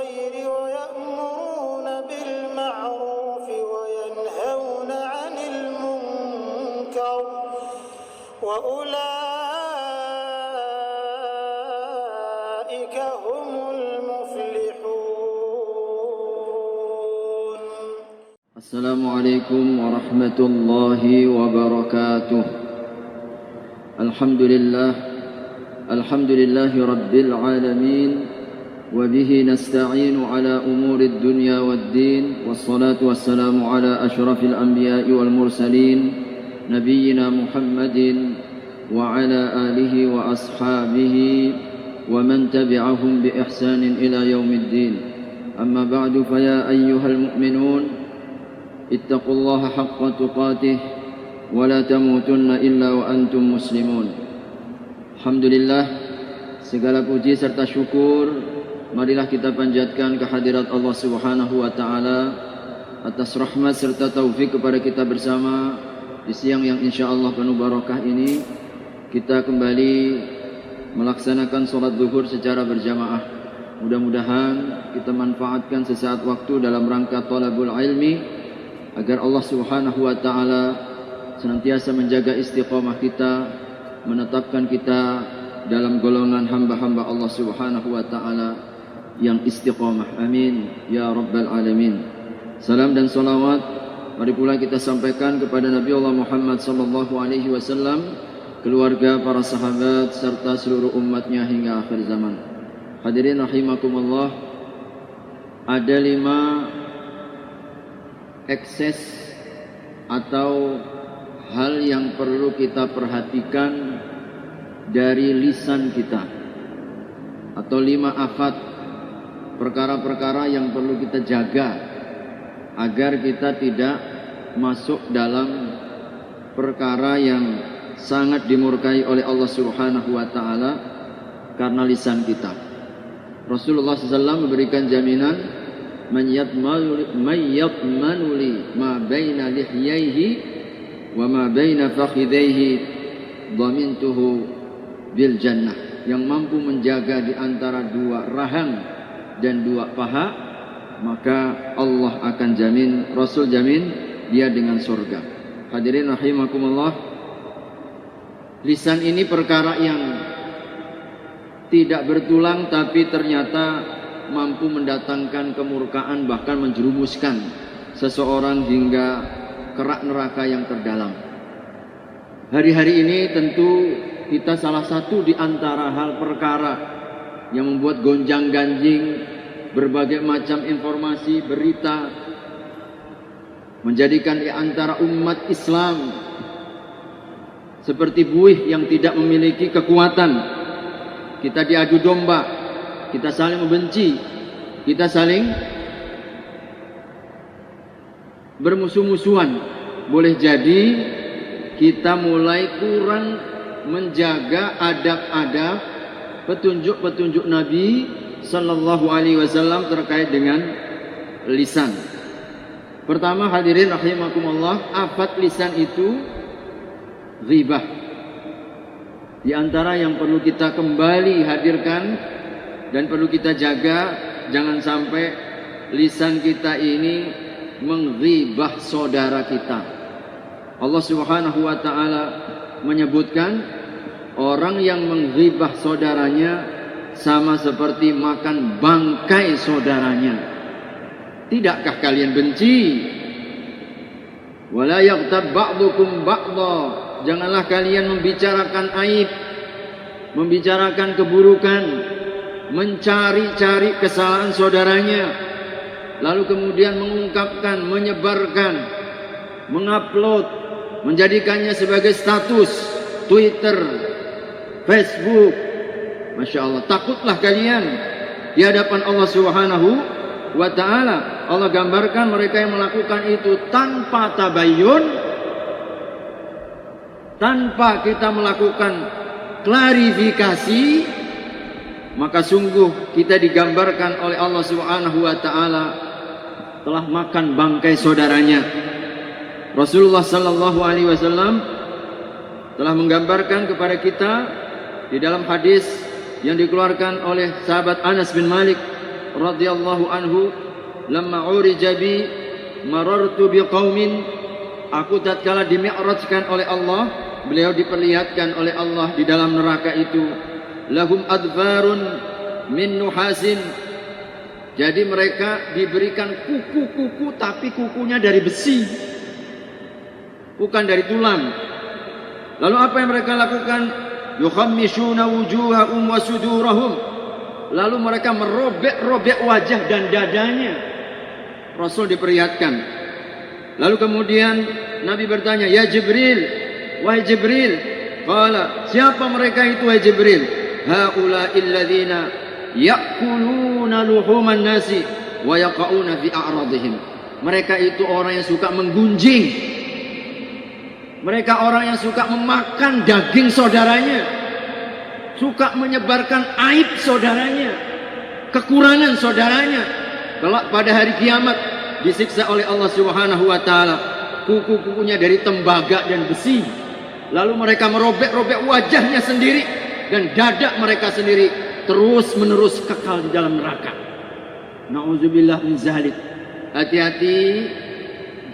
الخير ويأمرون بالمعروف وينهون عن المنكر وأولئك هم المفلحون. السلام عليكم ورحمة الله وبركاته. الحمد لله رب العالمين وبه نستعين على أمور الدنيا والدين والصلاة والسلام على أشرف الأنبياء والمرسلين نبينا محمد وعلى آله وأصحابه ومن تبعهم بإحسان إلى يوم الدين. أما بعد فيا أيها المؤمنون اتقوا الله حق تقاته ولا تموتن إلا وأنتم مسلمون. Alhamdulillah, segala puji serta syukur marilah kita panjatkan kehadirat Allah Subhanahu wa taala atas rahmat serta taufik kepada kita bersama di siang yang insyaallah penuh barakah ini. Kita kembali melaksanakan salat zuhur secara berjamaah. Mudah-mudahan kita manfaatkan sesaat waktu dalam rangka thalabul ilmi agar Allah Subhanahu wa taala senantiasa menjaga istiqamah kita, menetapkan kita dalam golongan hamba-hamba Allah Subhanahu wa taala yang istiqamah. Amin ya rabbal alamin. Salam dan salawat mari pula kita sampaikan kepada Nabi Allah Muhammad sallallahu alaihi wasallam, keluarga, para sahabat serta seluruh umatnya hingga akhir zaman. Hadirin rahimakumullah, ada 5 ekses atau hal yang perlu kita perhatikan dari lisan kita, atau 5 afat, perkara-perkara yang perlu kita jaga agar kita tidak masuk dalam perkara yang sangat dimurkai oleh Allah Subhanahu wa taala karena lisan kita. Rasulullah SAW memberikan jaminan, man yatmanu li ma baina lihyaihi wa ma baina fakhidaihi dhamintuhu bil jannah. Yang mampu menjaga di antara 2 rahang dan 2 paha, maka Allah akan jamin, Rasul jamin dia dengan surga. Hadirin rahimakumullah, lisan ini perkara yang tidak bertulang tapi ternyata mampu mendatangkan kemurkaan, bahkan menjerumuskan seseorang hingga kerak neraka yang terdalam. Hari-hari ini tentu kita salah satu di antara hal perkara yang membuat gonjang-ganjing berbagai macam informasi, berita, menjadikan di antara umat Islam seperti buih yang tidak memiliki kekuatan. Kita diadu domba, kita saling membenci, kita saling bermusuh-musuhan. Boleh jadi kita mulai kurang menjaga adab-adab petunjuk-petunjuk Nabi sallallahu alaihi wasallam terkait dengan lisan. Pertama, hadirin rahimakumullah, afat lisan itu ghibah. Di antara yang perlu kita kembali hadirkan dan perlu kita jaga, jangan sampai lisan kita ini menghibah saudara kita. Allah Subhanahu wa taala menyebutkan orang yang menghibah saudaranya sama seperti makan bangkai saudaranya. Tidakkah kalian benci? Wala yaghtab ba'dukum ba'dha. Janganlah kalian membicarakan aib, membicarakan keburukan, mencari-cari kesalahan saudaranya, lalu kemudian mengungkapkan, menyebarkan, mengupload, menjadikannya sebagai status Twitter, Facebook. Masya Allah, takutlah kalian di hadapan Allah Subhanahu wa ta'ala. Allah gambarkan mereka yang melakukan itu tanpa tabayyun, tanpa kita melakukan klarifikasi, maka sungguh kita digambarkan oleh Allah Subhanahu wa ta'ala telah makan bangkai saudaranya. Rasulullah sallallahu alaihi wasallam telah menggambarkan kepada kita di dalam hadis yang dikeluarkan oleh sahabat Anas bin Malik radhiyallahu anhu, "Lamma urija bi marartu biqaumin." Aku tatkala dimi'rajkan oleh Allah, beliau diperlihatkan oleh Allah di dalam neraka itu, lahum adfarun min nuhasin. Jadi mereka diberikan kuku-kuku, tapi kukunya dari besi, bukan dari tulang. Lalu apa yang mereka lakukan? Yukhammishuna wujuhahum wa sudurahum. Lalu mereka merobek-robek wajah dan dadanya. Rasul diperlihatkan. Lalu kemudian Nabi bertanya, "Ya Jibril, wahai Jibril." Qala, "Siapa mereka itu wahai Jibril?" "Haula'il ladzina ya'kuluna luhuman nasi wa yaqauna fi a'radihim." Mereka itu orang yang suka menggunjing. Mereka orang yang suka memakan daging saudaranya, suka menyebarkan aib saudaranya, kekurangan saudaranya. Kelak pada hari kiamat disiksa oleh Allah Subhanahu wa taala, kuku-kukunya dari tembaga dan besi. Lalu mereka merobek-robek wajahnya sendiri dan dada mereka sendiri, terus menerus kekal di dalam neraka. Nauzubillah min zalik. Hati-hati,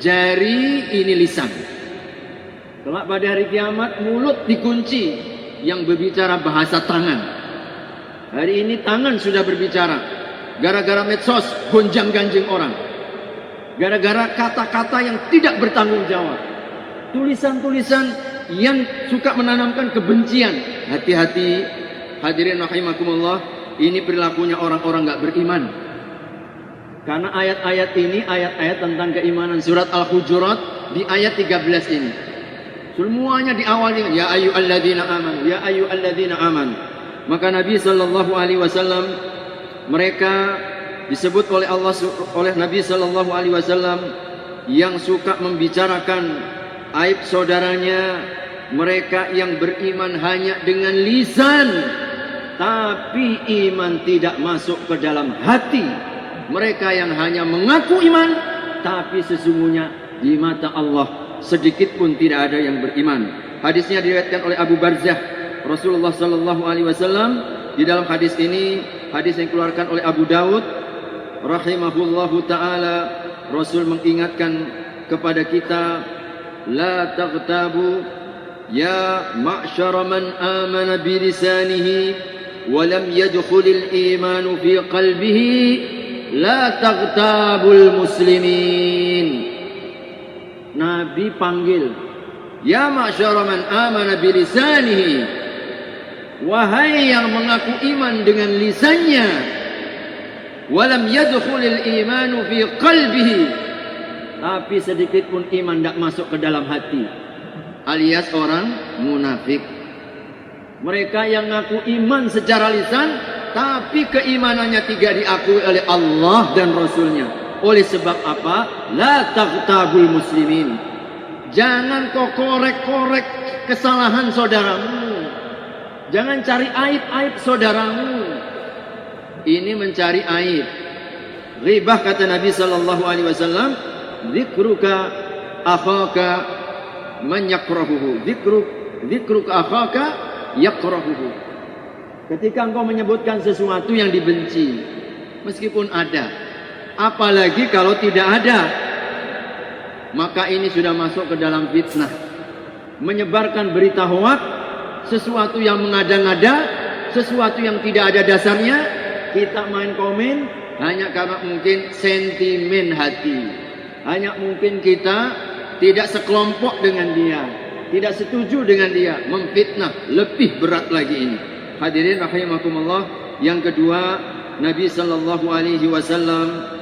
jari ini lisan. Kelak pada hari kiamat mulut dikunci, yang berbicara bahasa tangan. Hari ini tangan sudah berbicara, gara-gara medsos gonjang-ganjing orang, gara-gara kata-kata yang tidak bertanggung jawab, tulisan-tulisan yang suka menanamkan kebencian. Hati-hati, hadirin rahimakumullah, ini perilakunya orang-orang gak beriman. Karena ayat-ayat ini ayat-ayat tentang keimanan. Surat Al-Hujurat di ayat 13 ini semuanya diawali dengan ya ayyuhalladzina amanu, ya ayyuhalladzina amanu. Maka Nabi sallallahu alaihi wasallam, mereka disebut oleh Allah, oleh Nabi sallallahu alaihi wasallam yang suka membicarakan aib saudaranya, mereka yang beriman hanya dengan lisan, tapi iman tidak masuk ke dalam hati. Mereka yang hanya mengaku iman, tapi sesungguhnya di mata Allah sedikit pun tidak ada yang beriman. Hadisnya diriwayatkan oleh Abu Barzah. Rasulullah sallallahu alaihi wasallam di dalam hadis ini, hadis yang dikeluarkan oleh Abu Daud rahimahullahu taala, Rasul mengingatkan kepada kita, la taghtabu ya ma'syara man amana bi lisanihi wa lam yadkhulil imanu fi qalbihi, la taghtabul muslimin. Nabi panggil, ya ma'syara man amana bilisanihi, wahai yang mengaku iman dengan lisannya, walam yadkhulil imanu fi qalbihi, tapi sedikit pun iman tidak masuk ke dalam hati, alias orang munafik. Mereka yang ngaku iman secara lisan, tapi keimanannya tidak diakui oleh Allah dan Rasulnya. Oleh sebab apa? La taghtabul muslimin. Jangan kau korek-korek kesalahan saudaramu. Jangan cari aib-aib saudaramu. Ini mencari aib. Ghibah, kata Nabi sallallahu alaihi wasallam, dzikruka akhaka man yakrahuhu. Dzikruka akhaka yakrahuhu. Ketika engkau menyebutkan sesuatu yang dibenci, meskipun ada, apalagi kalau tidak ada, maka ini sudah masuk ke dalam fitnah. Menyebarkan berita hoak, sesuatu yang mengada-ngada, sesuatu yang tidak ada dasarnya, kita main komen hanya karena mungkin sentimen hati, hanya mungkin kita tidak sekelompok dengan dia, tidak setuju dengan dia, memfitnah. Lebih berat lagi ini. Hadirin rahimakumullah. Yang kedua, Nabi sallallahu alaihi wasallam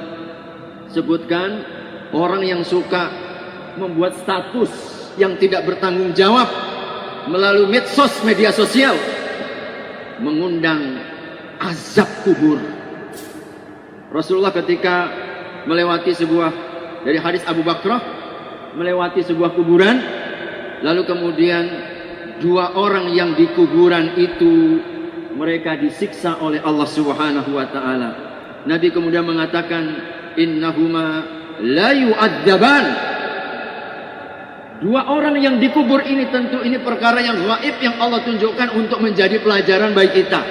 sebutkan orang yang suka membuat status yang tidak bertanggung jawab melalui medsos, media sosial, mengundang azab kubur. Rasulullah ketika melewati sebuah, dari hadis Abu Bakrah, melewati sebuah kuburan, lalu kemudian dua orang yang di kuburan itu mereka disiksa oleh Allah Subhanahu wa taala. Nabi kemudian mengatakan, innahuma la yu'adzaban. Dua orang yang dikubur ini tentu ini perkara yang gaib yang Allah tunjukkan untuk menjadi pelajaran bagi kita.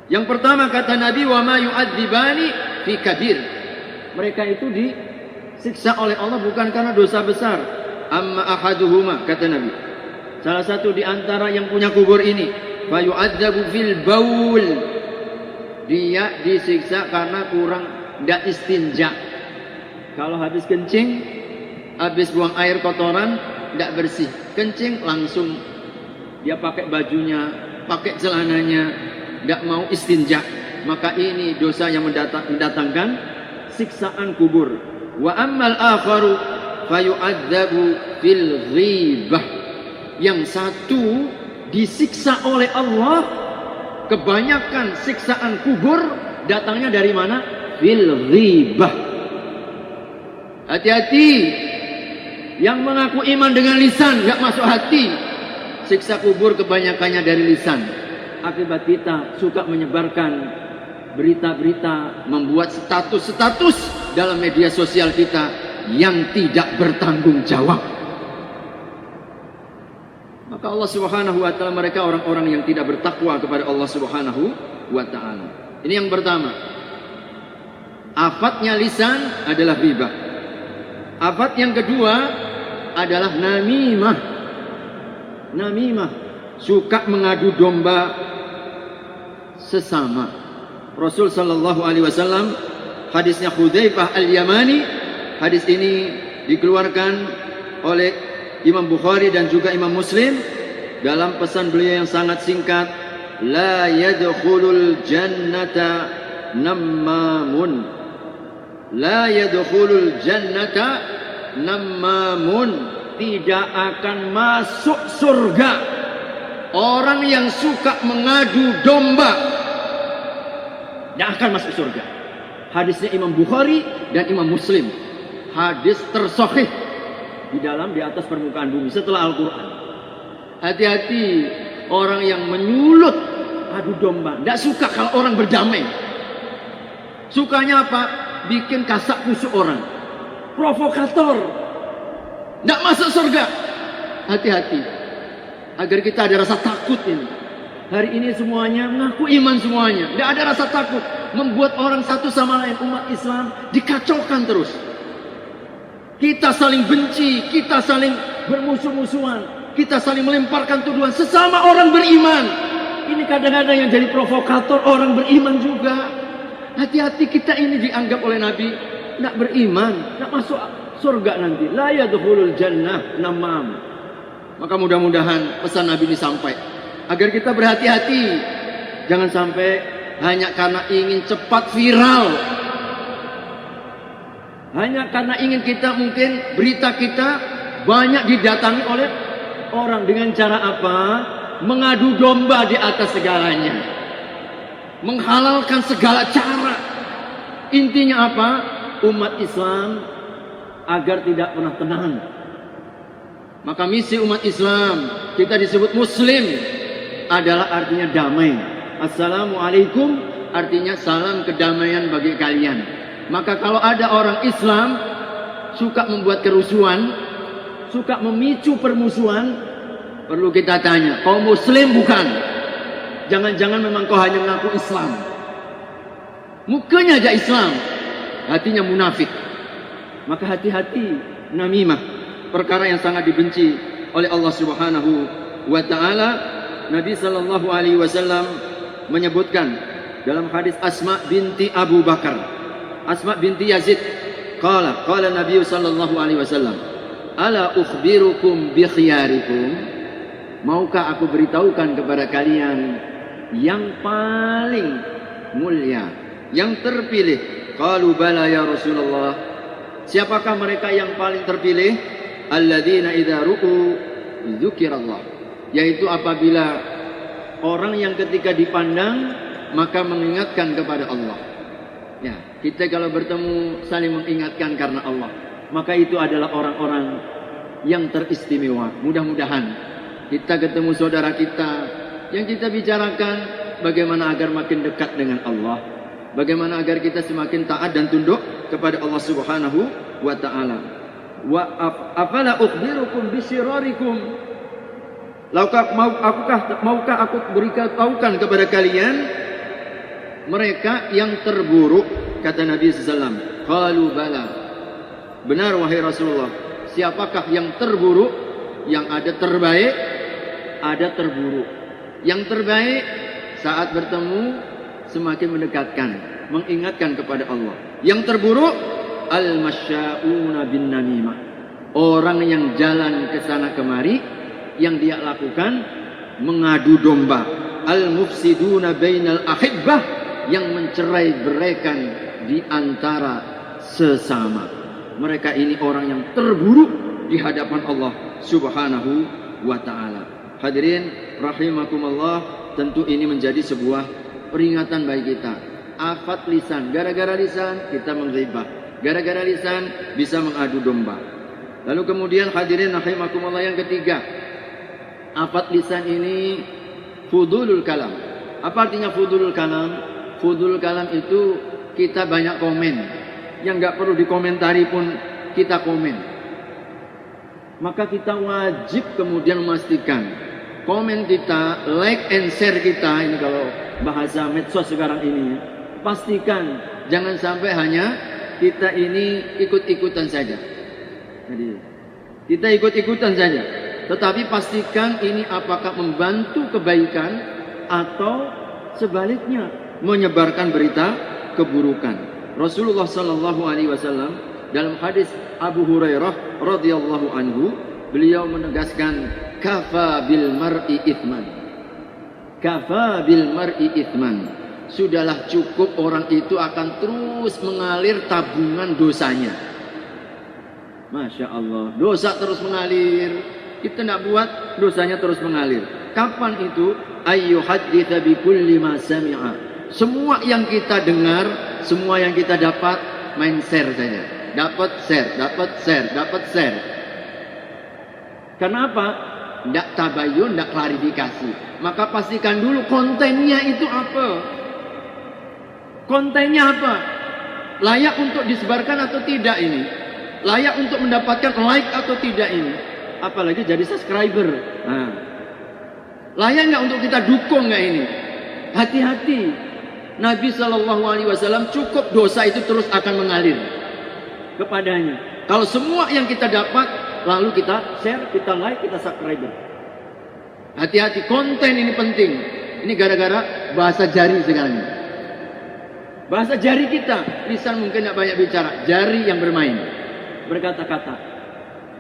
Yang pertama kata Nabi, wa ma yu'adzibani fi kabir. Mereka itu disiksa oleh Allah bukan karena dosa besar. Amma ahaduhuma, kata Nabi. Salah satu di antara yang punya kubur ini, fa yu'adzabu fil baul. Dia disiksa karena kurang tidak istinja. Kalau habis kencing, habis buang air kotoran, tidak bersih. Kencing langsung dia pakai bajunya, pakai celananya, tidak mau istinja. Maka ini dosa yang mendatangkan siksaan kubur. Wa ammal akharu fayu'adzabu fil ghibah. Yang satu disiksa oleh Allah. Kebanyakan siksaan kubur datangnya dari mana? Fil ghibah. Hati-hati. Yang mengaku iman dengan lisan gak masuk hati. Siksa kubur kebanyakannya dari lisan. Akibat kita suka menyebarkan berita-berita, membuat status-status dalam media sosial kita yang tidak bertanggung jawab. Maka Allah Subhanahu wa taala, mereka orang-orang yang tidak bertakwa kepada Allah Subhanahu wa taala. Ini yang pertama. Afatnya lisan adalah ghibah. Afat yang kedua adalah namimah. Namimah, suka mengadu domba sesama. Rasul sallallahu alaihi wasallam, hadisnya Hudzaifah al-Yamani, hadis ini dikeluarkan oleh Imam Bukhari dan juga Imam Muslim dalam pesan beliau yang sangat singkat, la yadkhulul jannata nammamun. La yadkhulul jannata nammamun. Tidak akan masuk surga orang yang suka mengadu domba. Tidak akan masuk surga. Hadisnya Imam Bukhari dan Imam Muslim. Hadis tersahih di atas permukaan bumi setelah Al-Quran. Hati-hati orang yang menyulut adu domba. Tidak suka kalau orang berdamai. Sukanya apa? Bikin kasak kusuk orang. Provokator. Tidak masuk surga. Hati-hati. Agar kita ada rasa takut ini. Hari ini semuanya mengaku iman semuanya. Tidak ada rasa takut. Membuat orang satu sama lain, umat Islam dikacaukan terus. Kita saling benci. Kita saling bermusuh-musuhan. Kita saling melemparkan tuduhan sesama orang beriman. Ini kadang-kadang yang jadi provokator orang beriman juga. Hati-hati, kita ini dianggap oleh Nabi tidak beriman, tidak masuk surga nanti. La yadkhulul jannah namam. Maka mudah-mudahan pesan Nabi ini sampai agar kita berhati-hati. Jangan sampai hanya karena ingin cepat viral, hanya karena ingin kita mungkin berita kita banyak didatangi oleh orang dengan cara apa? Mengadu domba di atas segalanya, menghalalkan segala cara. Intinya apa? Umat Islam agar tidak pernah tenang. Maka misi umat Islam, kita disebut Muslim, adalah artinya damai. Assalamualaikum artinya salam kedamaian bagi kalian. Maka kalau ada orang Islam suka membuat kerusuhan, suka memicu permusuhan, perlu kita tanya, kau Muslim bukan? Jangan-jangan memang kau hanya mengaku Islam, mukanya aja Islam, hatinya munafik. Maka hati-hati, namimah, perkara yang sangat dibenci oleh Allah Subhanahu wa taala. Nabi sallallahu alaihi wasallam menyebutkan dalam hadis Asma binti Abu Bakar, Asma binti Yazid, qala Nabi sallallahu alaihi wasallam, ala ukhbirukum bi khiyarikum, maukah aku beritahukan kepada kalian yang paling mulia, yang terpilih? Qalu bala ya Rasulullah. Siapakah mereka yang paling terpilih? Alladzina idza ru'u dzukirallah, yaitu apabila orang yang ketika dipandang maka mengingatkan kepada Allah. Ya, kita kalau bertemu saling mengingatkan karena Allah, maka itu adalah orang-orang yang teristimewa. Mudah-mudahan kita ketemu saudara kita yang kita bicarakan bagaimana agar makin dekat dengan Allah, bagaimana agar kita semakin taat dan tunduk kepada Allah Subhanahu wa taala. Wa afala ukhbirukum bisyirarikum, maukah aku beritahukan kepada kalian mereka yang terburuk, kata Nabi SAW. Qalu bala. Benar wahai Rasulullah. Siapakah yang terburuk? Yang ada terbaik, ada terburuk. Yang terbaik saat bertemu semakin mendekatkan, mengingatkan kepada Allah. Yang terburuk al-masya'una bin namimah. Orang yang jalan ke sana kemari, yang dia lakukan mengadu domba. Al-mufsiduna bainal ahibbah, yang mencerai-beraikan di antara sesama. Mereka ini orang yang terburuk di hadapan Allah Subhanahu wa ta'ala. Hadirin rahimakumullah, tentu ini menjadi sebuah peringatan bagi kita. Afat lisan, gara-gara lisan kita menghibah, gara-gara lisan bisa mengadu domba. Lalu kemudian hadirin rahimakumullah, yang ketiga, afat lisan ini fudulul kalam. Apa artinya fudulul kalam? Fudulul kalam itu kita banyak komen, yang nggak perlu dikomentari pun kita komen. Maka kita wajib kemudian memastikan komen kita, like and share kita, ini kalau bahasa medsos sekarang ini, pastikan jangan sampai hanya kita ini ikut-ikutan saja. Jadi kita ikut-ikutan saja, tetapi pastikan ini apakah membantu kebaikan atau sebaliknya menyebarkan berita keburukan. Rasulullah sallallahu alaihi wasallam dalam hadis Abu Hurairah radhiyallahu anhu, beliau menegaskan kafa bil mar'i ithman. Kafa bil mar'i ithman. Sudahlah cukup orang itu akan terus mengalir tabungan dosanya. Masya Allah, dosa terus mengalir. Kita tidak buat, dosanya terus mengalir. Kapan itu? Ayyuhaditha bi kulli ma sami'a. Semua yang kita dengar, semua yang kita dapat, main share saja. Dapat share, dapat share, dapat share. Kenapa? Tidak tabayun, tidak klarifikasi. Maka pastikan dulu kontennya itu apa. Kontennya apa? Layak untuk disebarkan atau tidak ini? Layak untuk mendapatkan like atau tidak ini? Apalagi jadi subscriber. Nah, layak nggak untuk kita dukung nggak ini? Hati-hati. Nabi SAW cukup dosa itu terus akan mengalir kepadanya. Kalau semua yang kita dapat lalu kita share, kita like, kita subscriber. Hati-hati, konten ini penting. Ini gara-gara bahasa jari sekarang. Bahasa jari kita, lisan mungkin tidak banyak bicara, jari yang bermain, berkata-kata.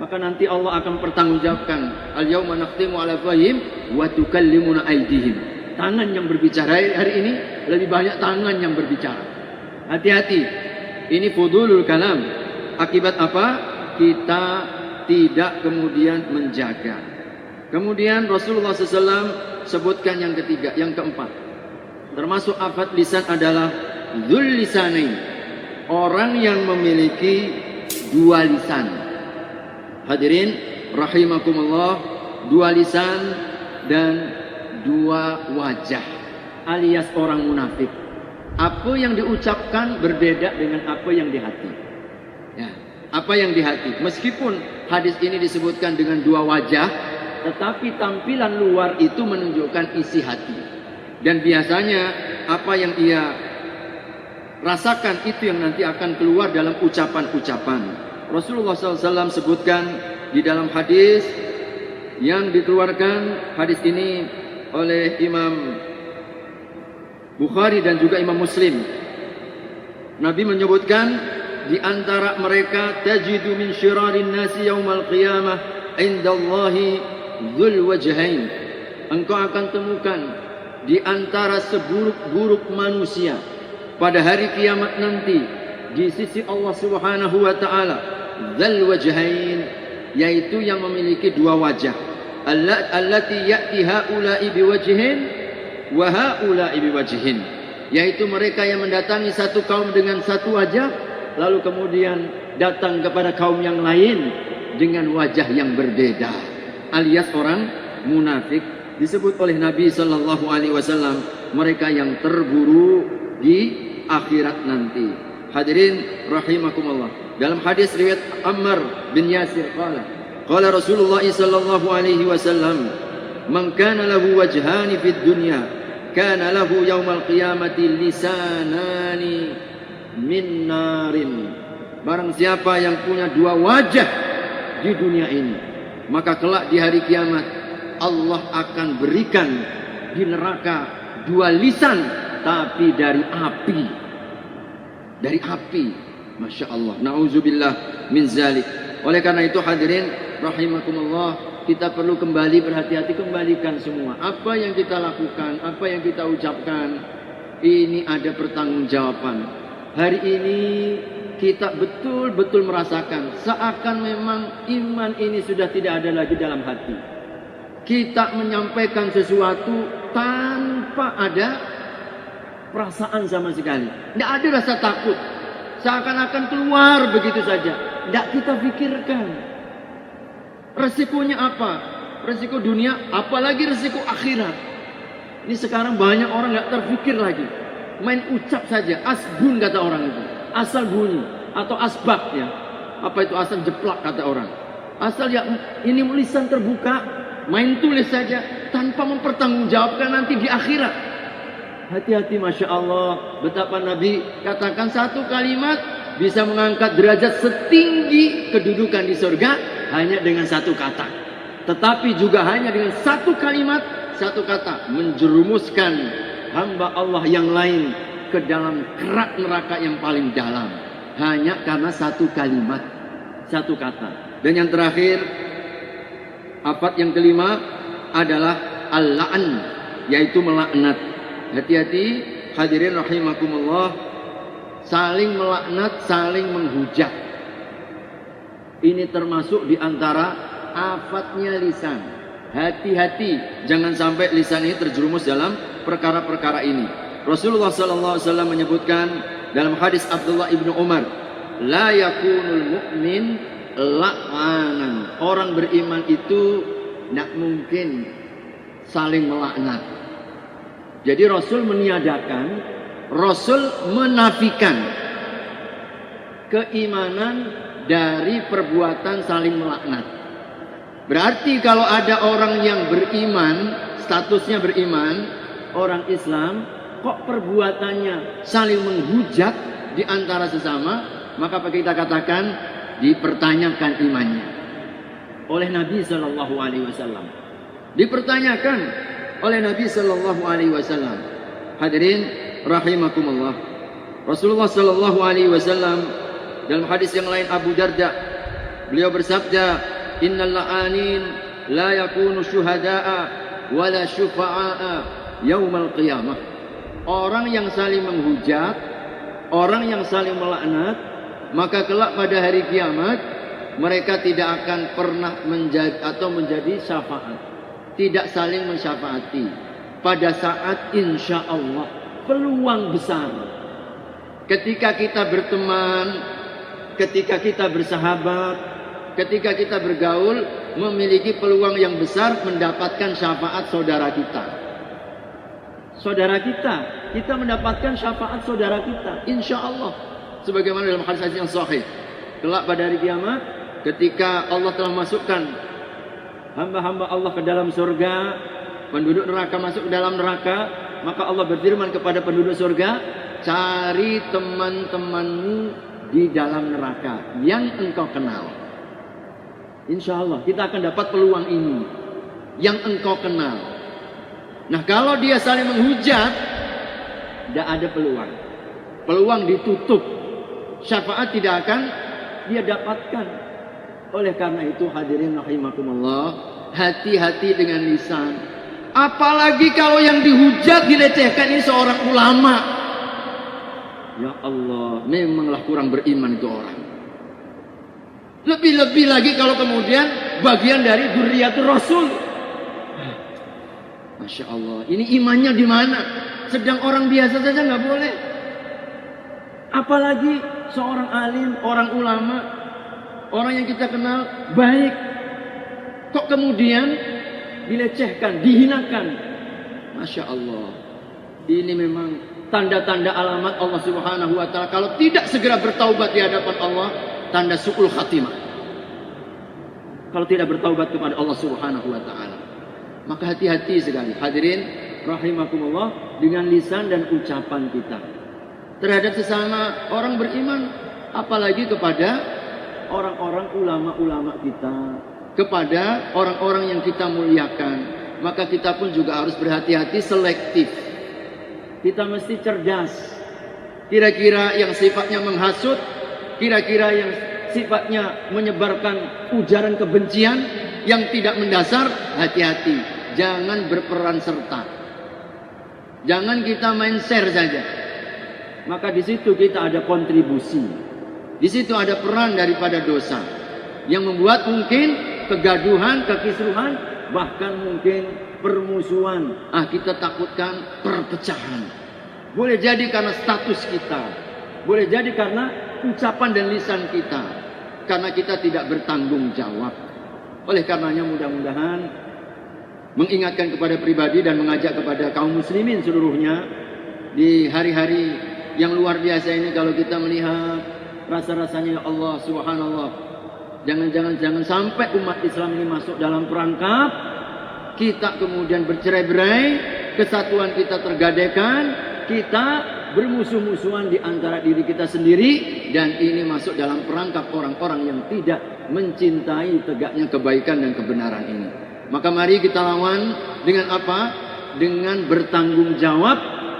Maka nanti Allah akan pertanggungjawabkan. Al-yawma nakhtimu ala afwahihim wa tukallimuna aydihim. Tangan yang berbicara hari ini lebih banyak tangan yang berbicara. Hati-hati. Ini fudulul kalam. Akibat apa? Kita tidak kemudian menjaga. Kemudian Rasulullah SAW sebutkan yang ketiga, yang keempat. Termasuk afat lisan adalah dzul lisanain. Orang yang memiliki dua lisan. Hadirin rahimakumullah, dua lisan dan dua wajah, alias orang munafik. Apa yang diucapkan berbeda dengan apa yang di hati. Ya, apa yang di hati. Meskipun hadis ini disebutkan dengan dua wajah, tetapi tampilan luar itu menunjukkan isi hati. Dan biasanya apa yang ia rasakan itu yang nanti akan keluar dalam ucapan-ucapan. Rasulullah SAW sebutkan di dalam hadis yang dikeluarkan, hadis ini oleh Imam Bukhari dan juga Imam Muslim. Nabi menyebutkan di antara mereka tajidu min syirarin nasi yaumal qiyamah indallahi dzul wajhain. Engkau akan temukan di antara seburuk-buruk manusia pada hari kiamat nanti di sisi Allah Subhanahu wa taala dzul wajhain, yaitu yang memiliki dua wajah. Allati ya'ti haula'i biwajhin wa haula'i biwajhin, yaitu mereka yang mendatangi satu kaum dengan satu wajah, lalu kemudian datang kepada kaum yang lain dengan wajah yang berbeda, alias orang munafik. Disebut oleh Nabi sallallahu alaihi wasallam mereka yang terburuk di akhirat nanti. Hadirin rahimakumullah, dalam hadis riwayat Ammar bin Yasir qala Rasulullah sallallahu alaihi wasallam, man kana lahu wajhani fid dunya kana lahu yaumal qiyamati lisanani min narin. Barang siapa yang punya dua wajah di dunia ini, maka kelak di hari kiamat Allah akan berikan di neraka dua lisan, tapi dari api. Dari api. Masya Allah. Na'udzubillah min zalik. Oleh karena itu hadirin rahimakumullah, kita perlu kembali berhati-hati, kembalikan semua. Apa yang kita lakukan, apa yang kita ucapkan, ini ada pertanggungjawaban. Hari ini kita betul-betul merasakan seakan memang iman ini sudah tidak ada lagi dalam hati. Kita menyampaikan sesuatu tanpa ada perasaan sama sekali. Tidak ada rasa takut. Seakan-akan keluar begitu saja. Tidak kita pikirkan. Resikonya apa? Resiko dunia, apalagi resiko akhirat. Ini sekarang banyak orang nggak terpikir lagi. Main ucap saja, asbun kata orang itu. Asal bunyi atau asbak ya. Apa itu asal jeplak kata orang. Asal ya ini lisan terbuka, main tulis saja tanpa mempertanggungjawabkan nanti di akhirat. Hati-hati, Masya Allah. Betapa Nabi katakan satu kalimat bisa mengangkat derajat setinggi kedudukan di surga hanya dengan satu kata. Tetapi juga hanya dengan satu kalimat, satu kata menjerumuskan hamba Allah yang lain ke dalam kerak neraka yang paling dalam. Hanya karena satu kalimat, satu kata. Dan yang terakhir, afat yang kelima adalah al-la'an, yaitu melaknat. Hati-hati hadirin rahimakumullah, saling melaknat, saling menghujat. Ini termasuk di antara afatnya lisan. Hati-hati, jangan sampai lisan ini terjerumus dalam perkara-perkara ini. Rasulullah SAW menyebutkan dalam hadis Abdullah ibnu Umar, la yakunul mu'min la'anan. Orang beriman itu tidak mungkin saling melaknat. Jadi Rasul meniadakan, Rasul menafikan keimanan dari perbuatan saling melaknat. Berarti kalau ada orang yang beriman, statusnya beriman, orang Islam, kok perbuatannya saling menghujat di antara sesama, maka kita katakan dipertanyakan imannya oleh Nabi Sallallahu Alaihi Wasallam. Dipertanyakan oleh Nabi Sallallahu Alaihi Wasallam. Hadirin rahimakumullah, Rasulullah Sallallahu Alaihi Wasallam dalam hadis yang lain Abu Darda, beliau bersabda, innal la'anin la yakunu syuhada'a wala syufa'a yaumal qiyamah. Orang yang saling menghujat, orang yang saling melaknat, maka kelak pada hari kiamat mereka tidak akan pernah menjadi syafaat, tidak saling mensyafaati. Pada saat insya Allah peluang besar ketika kita berteman, ketika kita bersahabat, ketika kita bergaul, memiliki peluang yang besar mendapatkan syafaat saudara kita. Saudara kita mendapatkan syafaat saudara kita, insya Allah. Sebagaimana dalam hadis yang sahih, kelak pada hari kiamat, ketika Allah telah masukkan hamba-hamba Allah ke dalam surga, penduduk neraka masuk ke dalam neraka, maka Allah berfirman kepada penduduk surga, cari teman-temanmu di dalam neraka yang engkau kenal. Insya Allah kita akan dapat peluang ini, yang engkau kenal. Nah, kalau dia saling menghujat, tidak ada peluang. Peluang ditutup, syafaat tidak akan dia dapatkan. Oleh karena itu hadirin rahimakumullah, hati-hati dengan lisan. Apalagi kalau yang dihujat, dilecehkan ini seorang ulama. Ya Allah, memanglah kurang beriman itu orang. Lebih-lebih lagi kalau kemudian bagian dari dzurriyyatur Rasul. Masya Allah, ini imannya di mana? Sedang orang biasa saja nggak boleh. Apalagi seorang alim, orang ulama, orang yang kita kenal baik. Kok kemudian dilecehkan, dihinakan? Masya Allah, ini memang tanda-tanda alamat Allah Subhanahu Wa Taala. Kalau tidak segera bertaubat di hadapan Allah, tanda su'ul khatimah. Kalau tidak bertaubat kepada Allah Subhanahu Wa Taala, maka hati-hati sekali. Hadirin rahimakumullah, dengan lisan dan ucapan kita terhadap sesama orang beriman, apalagi kepada orang-orang ulama-ulama kita, kepada orang-orang yang kita muliakan. Maka kita pun juga harus berhati-hati, selektif. Kita mesti cerdas. Kira-kira yang sifatnya menghasut, kira-kira yang sifatnya menyebarkan ujaran kebencian yang tidak mendasar, hati-hati. Jangan berperan serta. Jangan kita main share saja. Maka di situ kita ada kontribusi. Di situ ada peran daripada dosa yang membuat mungkin kegaduhan, kekisruhan, bahkan mungkin permusuhan. Kita takutkan perpecahan. Boleh jadi karena status kita, boleh jadi karena ucapan dan lisan kita, karena kita tidak bertanggung jawab. Oleh karenanya mudah-mudahan mengingatkan kepada pribadi dan mengajak kepada kaum muslimin seluruhnya di hari-hari yang luar biasa ini, kalau kita melihat rasa-rasanya, ya Allah, subhanallah, jangan sampai umat Islam ini masuk dalam perangkap kita kemudian bercerai-berai, kesatuan kita tergadaikan, kita bermusuh-musuhan di antara diri kita sendiri, dan ini masuk dalam perangkap orang-orang yang tidak mencintai tegaknya kebaikan dan kebenaran ini. Maka mari kita lawan dengan apa? Dengan bertanggung jawab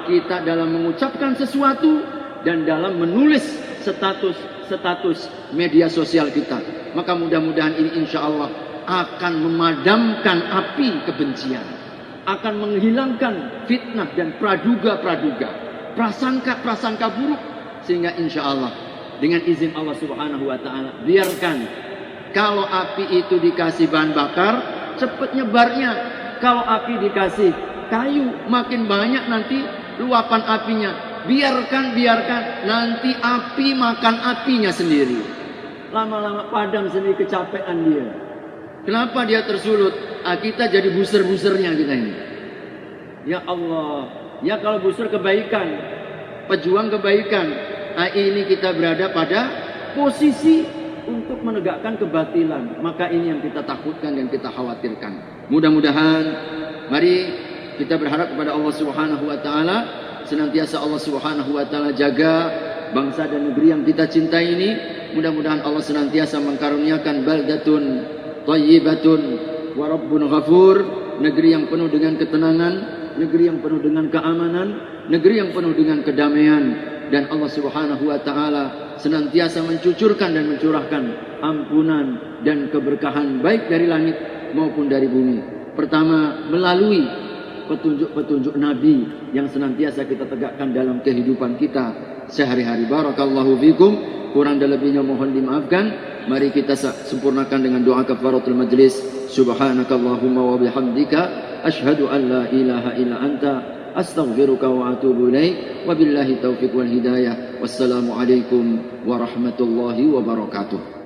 kita dalam mengucapkan sesuatu dan dalam menulis status media sosial kita. Maka mudah-mudahan ini insya Allah akan memadamkan api kebencian, akan menghilangkan fitnah dan praduga-praduga, prasangka buruk, sehingga insya Allah dengan izin Allah Subhanahu wa Ta'ala, biarkan kalau api itu dikasih bahan bakar, cepat nyebarnya. Kalau api dikasih kayu, makin banyak nanti luapan apinya. Biarkan nanti api makan apinya sendiri. Lama-lama padam sendiri, kecapean dia. Kenapa dia tersulut? Kita jadi buser-busernya kita ini. Ya Allah, ya kalau buser kebaikan, pejuang kebaikan, ini kita berada pada posisi untuk menegakkan kebatilan. Maka ini yang kita takutkan dan kita khawatirkan. Mudah-mudahan mari kita berharap kepada Allah Subhanahu wa Ta'ala, senantiasa Allah Subhanahu wa Ta'ala jaga bangsa dan negeri yang kita cintai ini. Mudah-mudahan Allah senantiasa mengkaruniakan baldatun thayyibatun wa rabbun ghafur, negeri yang penuh dengan ketenangan, negeri yang penuh dengan keamanan, negeri yang penuh dengan kedamaian, dan Allah Subhanahu wa Ta'ala senantiasa mencucurkan dan mencurahkan ampunan dan keberkahan baik dari langit maupun dari bumi. Pertama, melalui petunjuk-petunjuk Nabi yang senantiasa kita tegakkan dalam kehidupan kita sehari-hari. Barakallahu fikum. Kurang dan lebihnya mohon dimaafkan. Mari kita sempurnakan dengan doa kafaratul majlis. Subhanakallahumma wa bihamdika asyhadu an la ilaha illa anta astaghfiruka wa atubu ilaik. Wabillahi taufiq wal hidayah. Wassalamu alaikum warahmatullahi wabarakatuh.